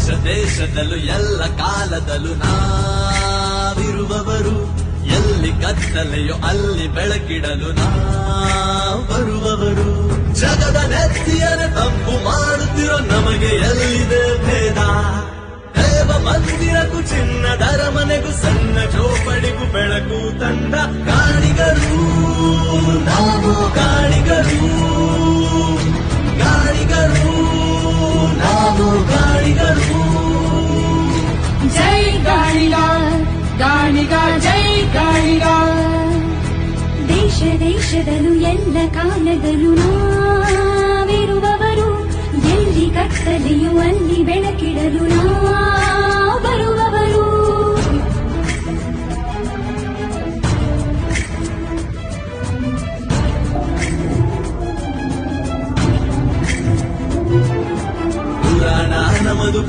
ದೇಶ ದೇಶದಲ್ಲೂ ಎಲ್ಲ ಕಾಲದಲ್ಲೂ ನಾವಿರುವವರು, ಎಲ್ಲಿ ಕತ್ತಲೆಯೋ ಅಲ್ಲಿ ಬೆಳಕಿಡಲು ಬರುವವರು. ಜಗದ ನೆತ್ತಿಯನೆ ತಪ್ಪು ಮಾಡುತ್ತಿರೋ ನಮಗೆ ಎಲ್ಲಿದೆ ಭೇದ? ದೇವ ಮಂದಿರಕ್ಕೂ ಚಿನ್ನದರ ಮನೆಗೂ ಸಣ್ಣ ಚೋಪಡಿಗೂ ಬೆಳಕು ತಂದ ಕಾಣಿಗರು ನಾವು, ಕಾಣಿಗರು ಕಾಣಿಗರು ನಾವು, ಕಾಣಿಗರು. ಜೈ ಗಾಣಿಗ ಗಾಣಿಗ ಜೈ ಗಾಣಿಗ. ದೇಶ ದೇಶದಲ್ಲೂ ಎಲ್ಲ ಕಾಲದಲ್ಲೂ ನಾವಿರುವವರು, ಎಲ್ಲಿ ಕತ್ತಲೆಯೂ ಅಲ್ಲಿ ಬೆಳಕಿಡಲು ಬರುವವರು. ಪುರಾಣ ನಮದು